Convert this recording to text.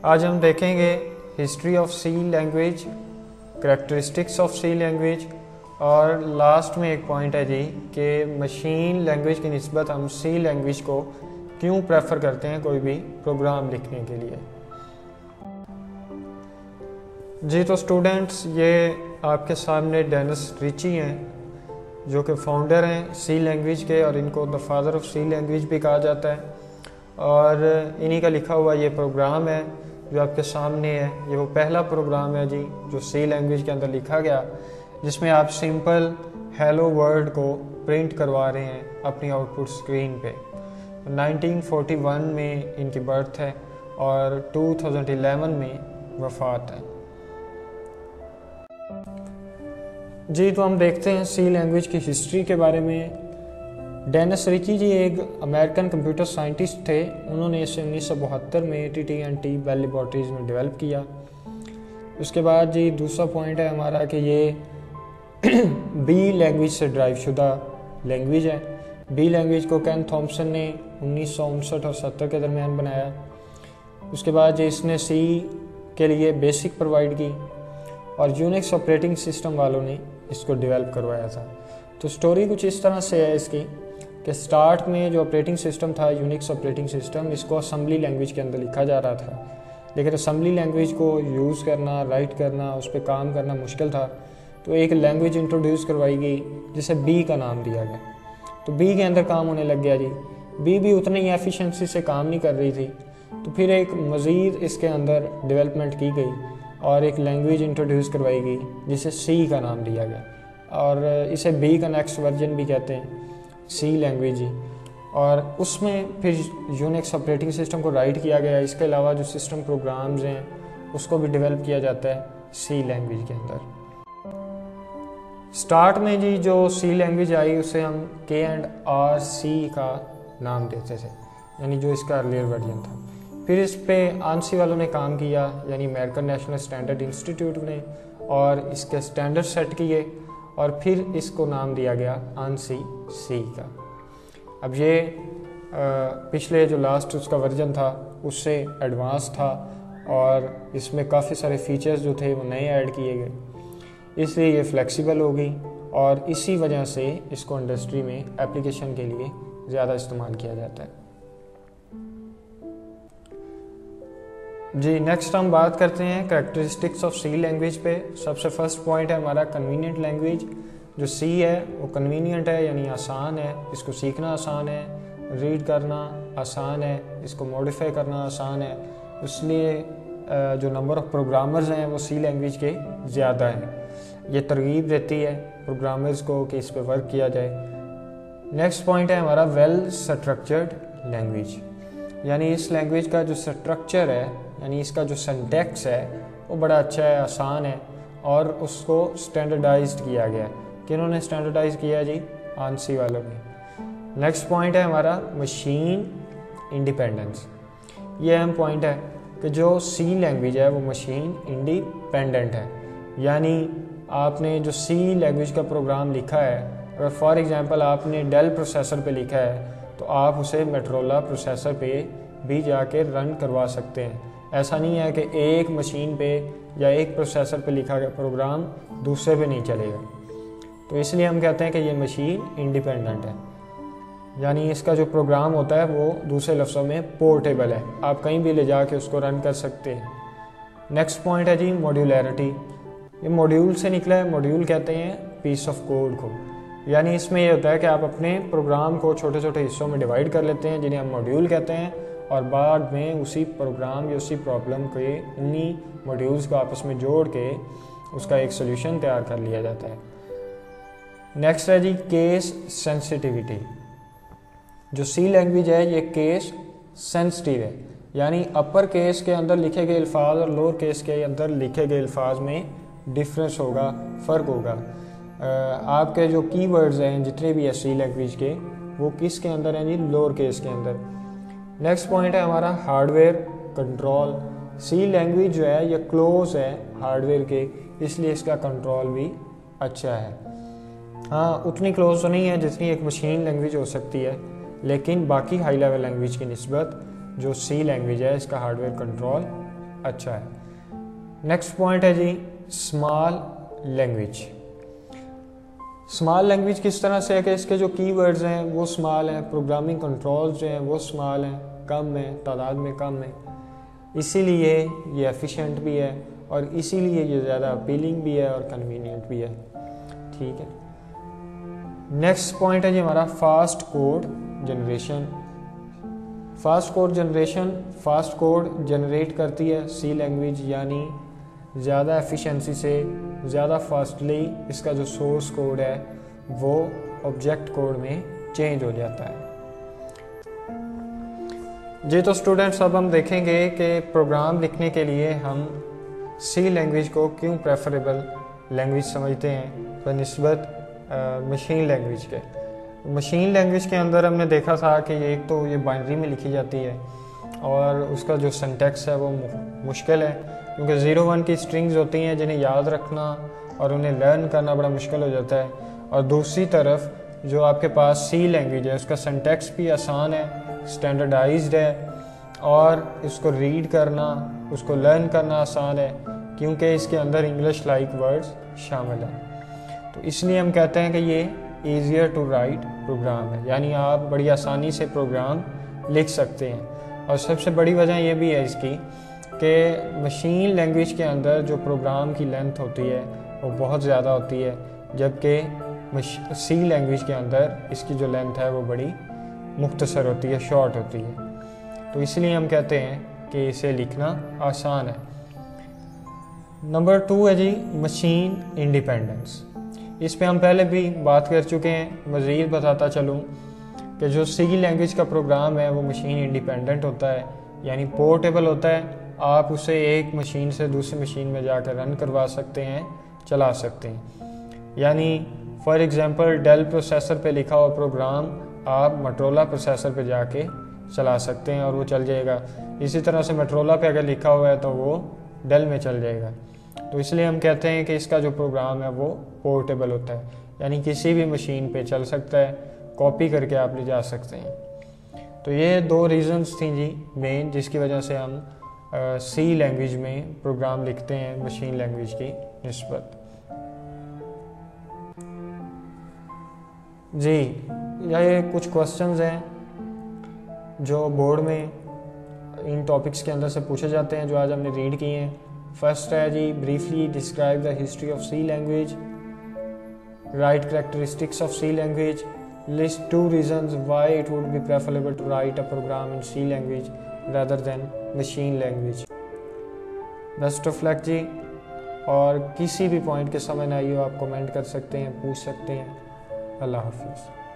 आज हम देखेंगे history of C language, characteristics of C language और लास्ट में एक पॉइंट है जी कि मशीन लैंग्वेज की निस्बत हम सी लैंग्वेज को क्यों प्रेफर करते हैं कोई भी प्रोग्राम लिखने के लिए। जी तो स्टूडेंट्स, ये आपके सामने डेनिस रिची हैं जो कि फाउंडर हैं सी लैंग्वेज के और इनको the father of C language भी कहा जाता है। और इन्हीं का लिखा हुआ ये प्रोग्राम है जो आपके सामने है। ये वो पहला प्रोग्राम है जी जो सी लैंग्वेज के अंदर लिखा गया, जिसमें आप सिंपल हेलो वर्ड को प्रिंट करवा रहे हैं अपनी आउटपुट स्क्रीन पे। 1941 में इनकी बर्थ है और 2011 में वफ़ात है। जी तो हम देखते हैं सी लैंग्वेज की हिस्ट्री के बारे में। डेनिस रिची जी एक अमेरिकन कंप्यूटर साइंटिस्ट थे। उन्होंने इसे 1972 में TTNT बेल लेबॉर्ट्रीज में डेवलप किया। उसके बाद जी दूसरा पॉइंट है हमारा कि ये बी लैंग्वेज से ड्राइव शुदा लैंग्वेज है। बी लैंग्वेज को केन थॉम्सन ने 1959 और 70 के दरमियान बनाया। उसके बाद जी इसने सी के लिए बेसिक प्रोवाइड की और यूनिक्स ऑपरेटिंग सिस्टम वालों ने इसको डेवलप करवाया था। तो स्टोरी कुछ इस तरह से है इसकी कि स्टार्ट में जो ऑपरेटिंग सिस्टम था, यूनिक्स ऑपरेटिंग सिस्टम, इसको असेंबली लैंग्वेज के अंदर लिखा जा रहा था। लेकिन असेंबली लैंग्वेज को यूज़ करना, राइट करना, उस पर काम करना मुश्किल था। तो एक लैंग्वेज इंट्रोड्यूस करवाई गई जिसे बी का नाम दिया गया। तो बी के अंदर काम होने लग गया जी। बी भी उतनी ही एफिशिएंसी से काम नहीं कर रही थी। तो फिर एक मज़ीद इसके अंदर डेवलपमेंट की गई और एक लैंग्वेज इंट्रोड्यूस करवाई गई जिसे सी का नाम दिया गया और इसे बी का नेक्स्ट वर्जन भी कहते हैं, सी लैंग्वेज ही। और उसमें फिर यूनिक्स ऑपरेटिंग सिस्टम को राइट किया गया। इसके अलावा जो सिस्टम प्रोग्राम्स हैं उसको भी डेवलप किया जाता है सी लैंग्वेज के अंदर। स्टार्ट में जी जो सी लैंग्वेज आई उसे हम K&R-C का नाम देते थे, यानी जो इसका अर्लियर वर्जन था। फिर इस पे आंसी वालों ने काम किया, यानी अमेरिकन नेशनल स्टैंडर्ड इंस्टीट्यूट ने, और इसके स्टैंडर्ड सेट किए और फिर इसको नाम दिया गया आंसी सी का। अब ये पिछले जो लास्ट उसका वर्जन था उससे एडवांस था और इसमें काफ़ी सारे फीचर्स जो थे वो नए ऐड किए गए, इसलिए ये फ्लेक्सिबल हो गई और इसी वजह से इसको इंडस्ट्री में एप्लीकेशन के लिए ज़्यादा इस्तेमाल किया जाता है। जी नेक्स्ट हम बात करते हैं करैक्टरिस्टिक्स ऑफ सी लैंग्वेज पे। सबसे फर्स्ट पॉइंट है हमारा कन्वीनियंट लैंग्वेज। जो सी है वो कन्वीनियंट है, यानी आसान है, इसको सीखना आसान है, रीड करना आसान है, इसको मॉडिफाई करना आसान है। इसलिए जो नंबर ऑफ़ प्रोग्रामर्स हैं वो सी लैंग्वेज के ज़्यादा हैं। ये तरगीब देती है प्रोग्रामर्स को कि इस पर वर्क किया जाए। नेक्स्ट पॉइंट है हमारा वेल स्ट्रक्चर्ड लैंग्वेज, यानी इस लैंग्वेज का जो स्ट्रक्चर है, यानी इसका जो सिंटैक्स है वो बड़ा अच्छा है, आसान है और उसको स्टैंडर्डाइज्ड किया गया। किन्होंने स्टैंडर्डाइज किया जी? आंसी वालों ने। नेक्स्ट पॉइंट है हमारा मशीन इंडिपेंडेंस। ये अहम पॉइंट है कि जो सी लैंग्वेज है वो मशीन इंडिपेंडेंट है, यानी आपने जो सी लैंग्वेज का प्रोग्राम लिखा है, अगर फॉर एग्जांपल आपने डेल प्रोसेसर पे लिखा है तो आप उसे मोटोरोला प्रोसेसर पे भी जाके रन करवा सकते हैं। ऐसा नहीं है कि एक मशीन पे या एक प्रोसेसर पे लिखा गया प्रोग्राम दूसरे पे नहीं चलेगा। तो इसलिए हम कहते हैं कि ये मशीन इंडिपेंडेंट है, यानी इसका जो प्रोग्राम होता है वो दूसरे लफ्ज़ों में पोर्टेबल है, आप कहीं भी ले जाके उसको रन कर सकते हैं। नेक्स्ट पॉइंट है जी मॉड्यूलैरिटी। ये मॉड्यूल से निकला है। मॉड्यूल कहते हैं पीस ऑफ कोड को, यानी इसमें ये होता है कि आप अपने प्रोग्राम को छोटे छोटे हिस्सों में डिवाइड कर लेते हैं जिन्हें हम मॉड्यूल कहते हैं और बाद में उसी प्रोग्राम या उसी प्रॉब्लम के उन्हीं मॉड्यूल्स को आपस में जोड़ के उसका एक सोल्यूशन तैयार कर लिया जाता है। नेक्स्ट है जी केस सेंसिटिविटी। जो सी लैंग्वेज है ये केस सेंसिटिव है, यानी अपर केस के अंदर लिखे गए अल्फाज और लोअर केस के अंदर लिखे गए अल्फाज में डिफरेंस होगा, फ़र्क होगा। आपके जो कीवर्ड्स हैं जितने भी है सी लैंग्वेज के, वो किस के अंदर हैं जी? लोअर केस के अंदर। नेक्स्ट पॉइंट है हमारा हार्डवेयर कंट्रोल। सी लैंग्वेज जो है ये क्लोज है हार्डवेयर के, इसलिए इसका कंट्रोल भी अच्छा है। हाँ, उतनी क्लोज तो नहीं है जितनी एक मशीन लैंग्वेज हो सकती है, लेकिन बाकी हाई लेवल लैंग्वेज की निस्बत जो सी लैंग्वेज है इसका हार्डवेयर कंट्रोल अच्छा है। नेक्स्ट पॉइंट है जी स्मॉल लैंग्वेज। स्मॉल लैंग्वेज किस तरह से है कि इसके जो कीवर्ड्स हैं वो स्मॉल हैं, प्रोग्रामिंग कंट्रोल्स जो हैं वो स्मॉल हैं, कम है, तादाद में कम है, इसीलिए ये एफिशिएंट भी है और इसीलिए ये ज़्यादा अपीलिंग भी है और कन्वीनियंट भी है। ठीक है। नेक्स्ट पॉइंट है जी हमारा fast code generation. Fast code generate करती है सी लैंग्वेज, यानी ज़्यादा एफिशिएंसी से ज़्यादा फास्टली इसका जो सोर्स कोड है वो ऑब्जेक्ट कोड में चेंज हो जाता है। जी तो स्टूडेंट्स अब हम देखेंगे कि प्रोग्राम लिखने के लिए हम सी लैंग्वेज को क्यों प्रेफरेबल लैंग्वेज समझते हैं बनिस्बत मशीन लैंग्वेज के। मशीन लैंग्वेज के अंदर हमने देखा था कि एक तो ये बाइनरी में लिखी जाती है और उसका जो सिंटैक्स है वो मुश्किल है, क्योंकि 0-1 की स्ट्रिंग्स होती हैं जिन्हें याद रखना और उन्हें लर्न करना बड़ा मुश्किल हो जाता है। और दूसरी तरफ जो आपके पास सी लैंग्वेज है उसका सिंटैक्स भी आसान है, स्टैंडर्डाइज्ड है और इसको रीड करना, उसको लर्न करना आसान है, क्योंकि इसके अंदर इंग्लिश लाइक वर्ड्स शामिल हैं। तो इसलिए हम कहते हैं कि ये ईजियर टू राइट प्रोग्राम है, यानी आप बड़ी आसानी से प्रोग्राम लिख सकते हैं। और सबसे बड़ी वजह ये भी है इसकी कि मशीन लैंग्वेज के अंदर जो प्रोग्राम की लेंथ होती है वो बहुत ज़्यादा होती है, जबकि सी लैंग्वेज के अंदर इसकी जो लेंथ है वो बड़ी मुख्तसर होती है, शॉर्ट होती है। तो इसलिए हम कहते हैं कि इसे लिखना आसान है। नंबर 2 है जी मशीन इंडिपेंडेंस। इस पे हम पहले भी बात कर चुके हैं। मज़ीद बताता चलूँ कि जो सी लैंग्वेज का प्रोग्राम है वो मशीन इंडिपेंडेंट होता है, यानी पोर्टेबल होता है। आप उसे एक मशीन से दूसरी मशीन में जाकर रन करवा सकते हैं, चला सकते हैं। यानी फॉर एग्ज़ाम्पल डेल प्रोसेसर पे लिखा हुआ प्रोग्राम आप मोटोरोला प्रोसेसर पे जाके चला सकते हैं और वो चल जाएगा। इसी तरह से मोटोरोला पे अगर लिखा हुआ है तो वो डेल में चल जाएगा। तो इसलिए हम कहते हैं कि इसका जो प्रोग्राम है वो पोर्टेबल होता है, यानी किसी भी मशीन पे चल सकता है, कॉपी करके आप ले जा सकते हैं। तो ये 2 रीज़न्स थी जी मेन जिसकी वजह से हम सी लैंग्वेज में प्रोग्राम लिखते हैं मशीन लैंग्वेज की निस्बत। जी ये कुछ क्वेश्चंस हैं जो बोर्ड में इन टॉपिक्स के अंदर से पूछे जाते हैं जो आज हमने रीड किए हैं। फर्स्ट है जी briefly describe the history of C language, write characteristics of C language, list 2 reasons why it would be preferable to write a program in C language rather than machine language। Best of luck जी। और किसी भी point के समझ ना आई हो आप comment कर सकते हैं, पूछ सकते हैं। अल्लाह हाफिज़।